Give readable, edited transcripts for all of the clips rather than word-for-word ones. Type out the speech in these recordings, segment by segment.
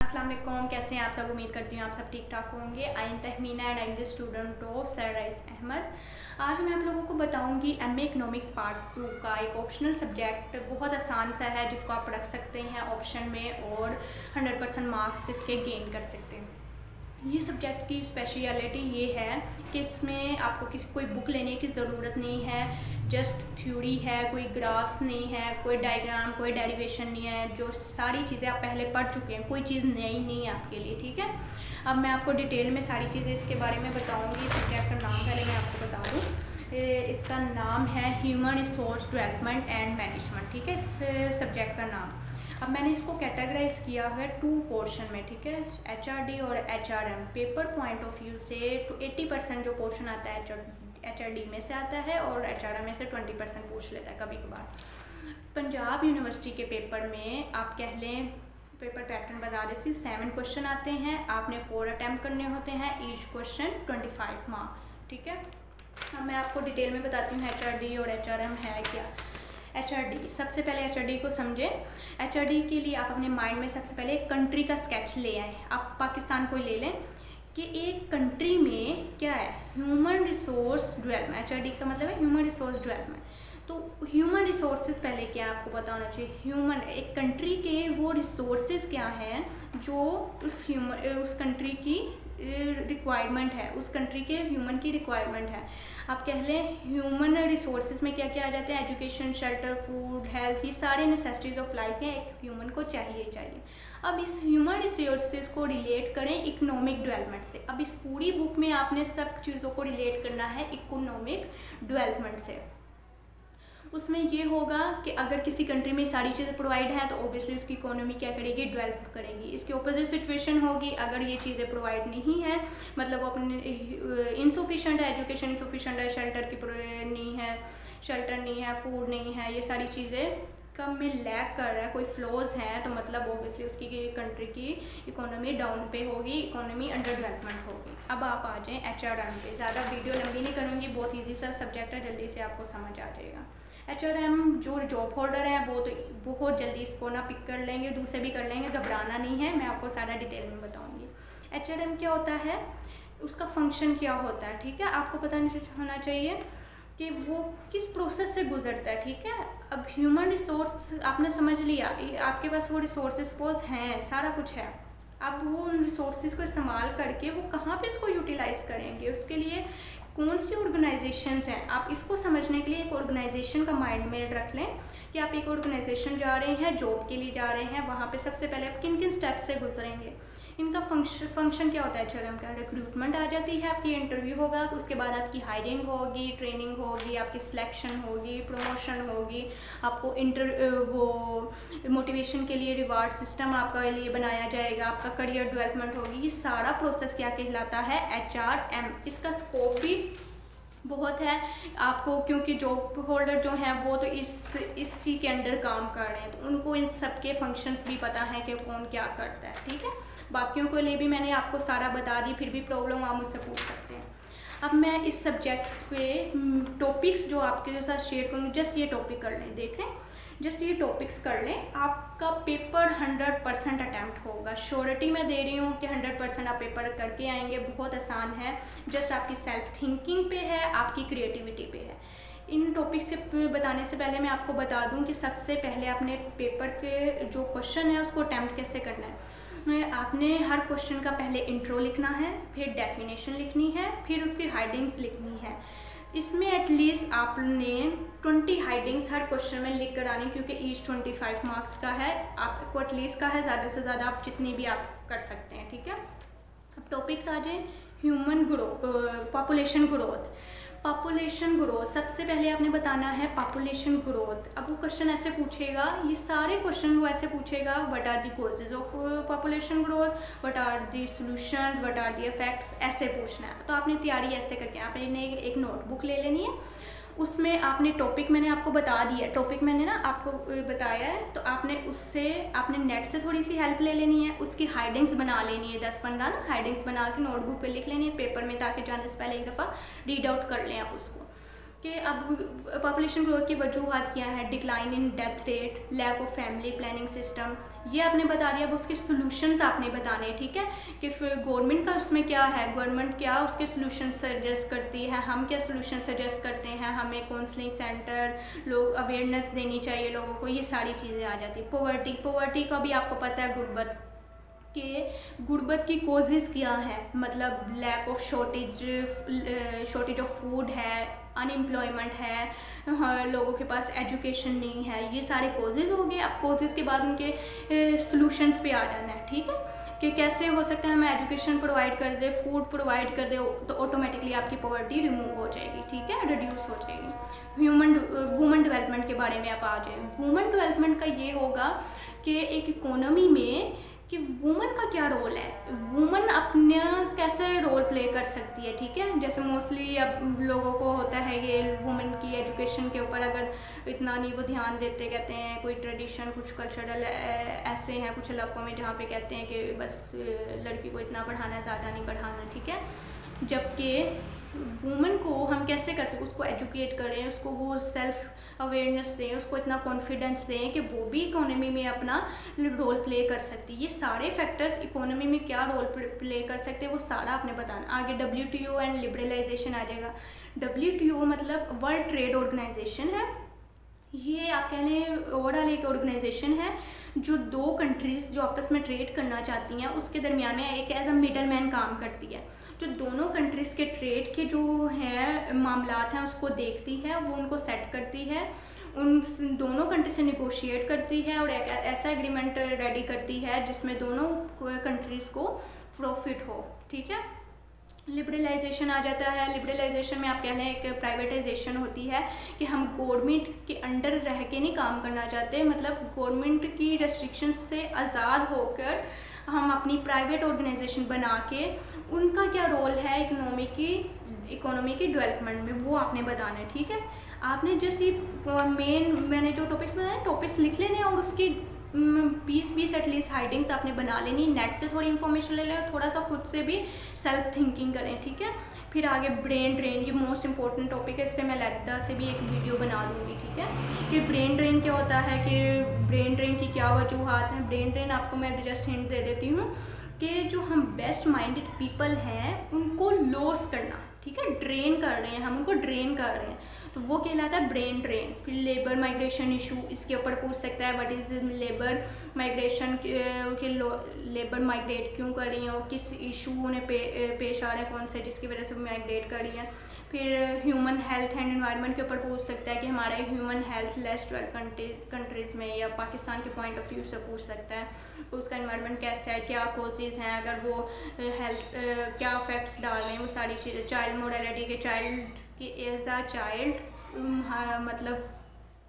अस्सलाम वालेकुम, कैसे हैं आप सब। उम्मीद करती हूँ आप सब ठीक ठाक होंगे। I am Tahmina and I am the student of Sunrise Ahmad. आज मैं आप लोगों को बताऊंगी एमए इकोनॉमिक्स पार्ट 2 का एक ऑप्शनल सब्जेक्ट, बहुत आसान सा है जिसको आप रख सकते हैं ऑप्शन में और 100% मार्क्स इसके गेन कर सकते हैं। ये सब्जेक्ट की स्पेशलिटी ये है कि इसमें आपको किसी कोई बुक लेने की ज़रूरत नहीं है, जस्ट थ्योरी है, कोई ग्राफ्स नहीं है, कोई डायग्राम, कोई डेरिवेशन नहीं है। जो सारी चीज़ें आप पहले पढ़ चुके हैं, कोई चीज़ नई नहीं है आपके लिए। ठीक है, अब मैं आपको डिटेल में सारी चीज़ें इसके बारे में बताऊंगी। इस सब्जेक्ट का नाम पहले मैं आपको बता दूँ, इसका नाम है human resource development and management. ठीक है, इस सब्जेक्ट का नाम। अब मैंने इसको कैटेगराइज किया है 2 पोर्शन में। ठीक है, एचआरडी और HRM. Paper point of view से 80% जो पोर्शन आता है एचआरडी में से आता है और एचआरएम में से 20% पूछ लेता है कभी कभार। पंजाब यूनिवर्सिटी के पेपर में आप कह लें, पेपर पैटर्न बता देती, 7 क्वेश्चन आते हैं, आपने 4 अटैम्प्ट करने होते हैं, ईच क्वेश्चन 25 मार्क्स। ठीक है, अब मैं आपको डिटेल में बताती हूँ एचआरडी और एचआरएम है क्या। एचआरडी, सबसे पहले एचआरडी को समझें। एचआरडी के लिए आप अपने माइंड में सबसे पहले एक कंट्री का स्केच ले आए। आप पाकिस्तान को ले लें कि एक कंट्री में क्या है, ह्यूमन रिसोर्स डेवलपमेंट। एचआरडी का मतलब है ह्यूमन रिसोर्स डेवलपमेंट। तो ह्यूमन रिसोर्सेज पहले क्या आपको पता होना चाहिए। ह्यूमन, एक कंट्री के वो रिसोर्सेज क्या हैं जो उस कंट्री की रिक्वायरमेंट है, उस कंट्री के ह्यूमन की रिक्वायरमेंट है। आप कह लें ह्यूमन रिसोर्सेज में क्या क्या आ जाते हैं, एजुकेशन, शेल्टर, फूड, हेल्थ, ये सारे नेसेसिटीज़ ऑफ लाइफ हैं, एक ह्यूमन को चाहिए चाहिए। अब इस ह्यूमन रिसोर्सेज को रिलेट करें इकोनॉमिक डेवलपमेंट से। अब इस पूरी बुक में आपने सब चीज़ों को रिलेट करना है इकोनॉमिक डेवलपमेंट से। उसमें ये होगा कि अगर किसी कंट्री में सारी चीज़ें प्रोवाइड हैं तो ऑब्वियसली उसकी इकोनॉमी क्या करेगी, डेवलप करेगी। इसकी ऑपोजिट सिचुएशन होगी, अगर ये चीज़ें प्रोवाइड नहीं है, मतलब वो अपने इनसफिशेंट है, एजुकेशन इनसफिशेंट है, शेल्टर की नहीं है, शेल्टर नहीं है, फूड नहीं है, ये सारी चीज़ें कम में लैक कर रहा है, कोई फ्लॉज हैं, तो मतलब ऑब्वियसली उसकी कंट्री की इकोनॉमी डाउन पे होगी, इकोनॉमी अंडर डेवलपमेंट होगी। अब आप आ जाएँ एचआरएम पे। ज़्यादा वीडियो लंबी नहीं करूँगी, बहुत ईजी सा सब्जेक्ट है, जल्दी से आपको समझ आ जाएगा। एचआरएम जो जॉब होल्डर हैं वो तो बहुत जल्दी इसको ना पिक कर लेंगे, दूसरे भी कर लेंगे, घबराना नहीं है, मैं आपको सारा डिटेल में बताऊंगी। एचआरएम क्या होता है, उसका फंक्शन क्या होता है। ठीक है, आपको पता नहीं होना चाहिए कि वो किस प्रोसेस से गुजरता है। ठीक है, अब ह्यूमन रिसोर्स आपने समझ लिया, आपके पास वो रिसोर्सेज सपोज हैं, सारा कुछ है। अब वो उन रिसोर्सेज को इस्तेमाल करके वो कहाँ पे इसको यूटिलाइज करेंगे, उसके लिए कौन सी ऑर्गेनाइजेशंस हैं। आप इसको समझने के लिए एक ऑर्गेनाइजेशन का माइंड में रख लें कि आप एक ऑर्गेनाइजेशन जा रहे हैं, जॉब के लिए जा रहे हैं, वहाँ पे सबसे पहले आप किन किन स्टेप्स से गुजरेंगे। इनका फंक्शन क्या होता है एचआरएम का। रिक्रूटमेंट आ जाती है, आपकी इंटरव्यू होगा, उसके बाद आपकी हायरिंग होगी, ट्रेनिंग होगी, आपकी सिलेक्शन होगी, प्रमोशन होगी, आपको वो मोटिवेशन के लिए रिवार्ड सिस्टम आपका लिए बनाया जाएगा, आपका करियर डेवलपमेंट होगी। ये सारा प्रोसेस क्या कहलाता है, एचआरएम। इसका स्कोप भी बहुत है आपको, क्योंकि जॉब होल्डर जो हैं वो तो इसी के अंडर काम कर रहे हैं, तो उनको इन सब के फंक्शंस भी पता है कि कौन क्या करता है। ठीक है, बाकियों के लिए भी मैंने आपको सारा बता दी, फिर भी प्रॉब्लम आप मुझसे पूछ सकते हैं। अब मैं इस सब्जेक्ट के टॉपिक्स जो आपके साथ शेयर करूँगी, जस्ट ये टॉपिक कर लें, देख लें, जस्ट ये टॉपिक्स कर लें, आपका पेपर 100% अटैम्प्ट होगा। श्योरिटी मैं दे रही हूँ कि 100% आप पेपर करके आएंगे, बहुत आसान है, जस्ट आपकी सेल्फ थिंकिंग पे है, आपकी क्रिएटिविटी पे है। इन टॉपिक से बताने से पहले मैं आपको बता दूं कि सबसे पहले आपने पेपर के जो क्वेश्चन है उसको अटैम्प्ट कैसे करना है। आपने हर क्वेश्चन का पहले इंट्रो लिखना है, फिर डेफिनेशन लिखनी है, फिर उसकी हेडिंग्स लिखनी है। इसमें एटलीस्ट आपने 20 हेडिंग्स हर क्वेश्चन में लिख कर आनी, क्योंकि ईच 25 मार्क्स का है, आपको एटलीस्ट का है, ज़्यादा से ज़्यादा आप जितनी भी आप कर सकते हैं। ठीक है, अब टॉपिक्स आ जाए। Human growth, population growth. Population growth सबसे पहले आपने बताना है पॉपुलेशन ग्रोथ। अब वो क्वेश्चन ऐसे पूछेगा, ये सारे क्वेश्चन वो ऐसे पूछेगा, what are the causes of population growth, what are the solutions, what are the effects, ऐसे पूछना है। तो आपने तैयारी ऐसे करके आपने एक नोटबुक ले लेनी है, उसमें आपने टॉपिक मैंने आपको बता दिया, टॉपिक मैंने ना आपको बताया है, तो आपने उससे आपने नेट से थोड़ी सी हेल्प ले लेनी है, उसकी हाइडिंग्स बना लेनी है, 10-15 ना हाइडिंग्स बना के नोटबुक पे लिख लेनी है पेपर में, ताकि जाने से पहले एक दफ़ा रीड आउट कर लें आप उसको कि अब पॉपुलेशन ग्रोथ की वजूहत क्या है, decline in death rate, lack of family planning system, ये आपने बता दिया। अब उसके सॉल्यूशंस आपने बताने, ठीक है, कि फिर गवर्नमेंट का उसमें क्या है, गवर्नमेंट क्या उसके सॉल्यूशन सजेस्ट करती है, हम क्या सॉल्यूशन सजेस्ट करते हैं, हमें काउंसलिंग सेंटर, लोग अवेयरनेस देनी चाहिए लोगों को, ये सारी चीज़ें आ जाती है। पॉवर्टी का भी आपको पता है, गुर्बत की कॉजेज़ क्या है, मतलब lack of shortage of food है, अनएम्प्लॉयमेंट है, लोगों के पास एजुकेशन नहीं है, ये सारे कॉजेज़ हो गए। अब कॉजेज़ के बाद उनके सॉल्यूशंस पे आ जाना है, ठीक है, कि कैसे हो सकता है हमें एजुकेशन प्रोवाइड कर दे, फूड प्रोवाइड कर दे, तो ऑटोमेटिकली आपकी पॉवर्टी रिमूव हो जाएगी, ठीक है, रिड्यूस हो जाएगी। वुमेन डेवलपमेंट के बारे में आप आ जाए। वुमेन डेवलपमेंट का ये होगा कि एक इकोनॉमी में कि वुमन का क्या रोल है, वुमन अपना कैसे रोल प्ले कर सकती है, ठीक है। जैसे मोस्टली अब लोगों को होता है ये वुमन की एजुकेशन के ऊपर अगर इतना नहीं वो ध्यान देते, कहते हैं कोई ट्रेडिशन, कुछ कल्चरल ऐसे हैं कुछ इलाकों में जहाँ पे कहते हैं कि बस लड़की को इतना पढ़ाना, ज़्यादा नहीं पढ़ाना, ठीक है। जबकि वुमन को हम कैसे कर सकते, उसको एजुकेट करें, उसको वो सेल्फ अवेयरनेस दें, उसको इतना कॉन्फिडेंस दें कि वो भी इकोनॉमी में अपना रोल प्ले कर सकती है। ये सारे फैक्टर्स इकोनॉमी में क्या रोल प्ले कर सकते हैं वो सारा आपने बताना। आगे WTO एंड लिबरलाइजेशन आ जाएगा। WTO मतलब वर्ल्ड ट्रेड ऑर्गेनाइजेशन है, ये आप कह लें ओवरऑल एक ऑर्गेनाइजेशन है जो दो कंट्रीज़ जो आपस में ट्रेड करना चाहती हैं उसके दरमियान में एक एज अ मिडल मैन काम करती है, जो दोनों कंट्रीज़ के ट्रेड के जो हैं मामलात हैं उसको देखती है, वो उनको सेट करती है, उन दोनों कंट्री से निगोशिएट करती है और एक ऐसा एग्रीमेंट रेडी करती है जिसमें दोनों कंट्रीज़ को प्रॉफिट हो, ठीक है। लिबरलाइजेशन आ जाता है। लिबरलाइजेशन में आप कह लें एक प्राइवेटाइजेशन होती है कि हम गवर्नमेंट के अंडर रह के नहीं काम करना चाहते, मतलब गवर्नमेंट की रेस्ट्रिक्शन से आज़ाद होकर हम अपनी प्राइवेट ऑर्गेनाइजेशन बना के उनका क्या रोल है इकोनॉमी की डेवलपमेंट में वो आपने बताना है, ठीक है। आपने जैसे मेन मैंने जो टॉपिक्स बताए टॉपिक्स लिख लेने और उसकी 20 एटलीस्ट हाइडिंग्स आपने बना लेनी, नेट से थोड़ी इन्फॉर्मेशन ले लें और थोड़ा सा खुद से भी सेल्फ थिंकिंग करें, ठीक है। फिर आगे ब्रेन ड्रेन, ये मोस्ट इंपॉर्टेंट टॉपिक है, इस पर मैं लैक्टा से भी एक वीडियो बना दूँगी, ठीक है। कि ब्रेन ड्रेन क्या होता है, कि ब्रेन ड्रेन की क्या वजूहत हैं। ब्रेन ड्रेन आपको मैं जस्ट हिंट दे देती हूँ कि जो हम बेस्ट माइंडेड पीपल हैं उनको लॉस करना, ठीक है, ड्रेन कर रहे हैं, हम उनको ड्रेन कर रहे हैं, तो वो कहलाता है ब्रेन ड्रेन। फिर लेबर माइग्रेशन इशू, इसके ऊपर पूछ सकता है व्हाट इज़ लेबर माइग्रेशन, कि लेबर माइग्रेट क्यों कर रही हो, किस इशू उन्हें पेश आ रहा है, कौन से जिसकी वजह से वो माइग्रेट कर रही हैं। फिर ह्यूमन हेल्थ एंड एनवायरनमेंट के ऊपर पूछ सकता है कि हमारा human health less developed countries में या पाकिस्तान के पॉइंट ऑफ व्यू से पूछ सकता है, तो उसका एनवायरनमेंट कैसा है, क्या कोचेज़ हैं, अगर वो हेल्थ क्या इफेक्ट्स डाल रहे हैं, वो सारी चीज़ें। चाइल्ड मोडलिटी के चाइल्ड की एज अ चाइल्ड, मतलब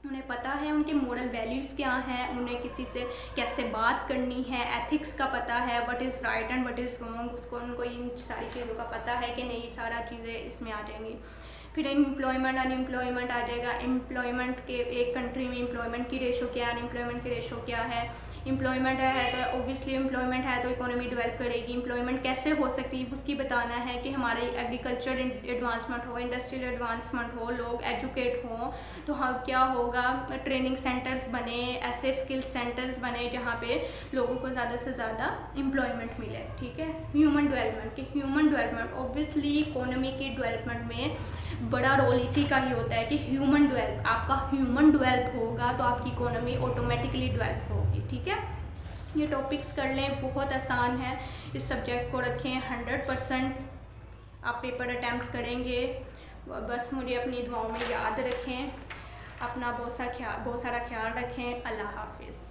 उन्हें पता है उनके मोरल वैल्यूज़ क्या हैं, उन्हें किसी से कैसे बात करनी है, एथिक्स का पता है, what is right and what is wrong, उसको उनको इन सारी चीज़ों का पता है कि नहीं, सारा चीज़ें इसमें आ जाएंगी। फिर एम्प्लॉयमेंट अनएम्प्लॉयमेंट आ जाएगा। एम्प्लॉयमेंट के एक कंट्री में एम्प्लॉयमेंट की रेशो क्या है, अनएम्प्लॉयमेंट की रेशो क्या है। एम्प्लॉयमेंट है तो ऑब्वियसली एम्प्लॉयमेंट है तो इकोनॉमी डेवलप करेगी। एम्प्लॉयमेंट कैसे हो सकती है उसकी बताना है कि हमारे एग्रीकल्चर एडवांसमेंट हो, इंडस्ट्रियल एडवांसमेंट हो, लोग एजुकेट हों, तो हाँ क्या होगा, ट्रेनिंग सेंटर्स बने, ऐसे स्किल सेंटर्स बने जहाँ पे लोगों को ज़्यादा से ज़्यादा एम्प्लॉयमेंट मिले, ठीक है। ह्यूमन डेवलपमेंट ऑब्वियसली इकोनॉमी की डेवलपमेंट में बड़ा रोल इसी का ही होता है कि आपका ह्यूमन डेवलप होगा तो आपकी इकोनॉमी ऑटोमेटिकली डेवलप होगी, ठीक है। ये टॉपिक्स कर लें, बहुत आसान है, इस सब्जेक्ट को रखें 100% आप पेपर अटैम्प्ट करेंगे। बस मुझे अपनी दुआओं में याद रखें, अपना बहुत सारा ख्याल रखें। अल्लाह हाफिज़।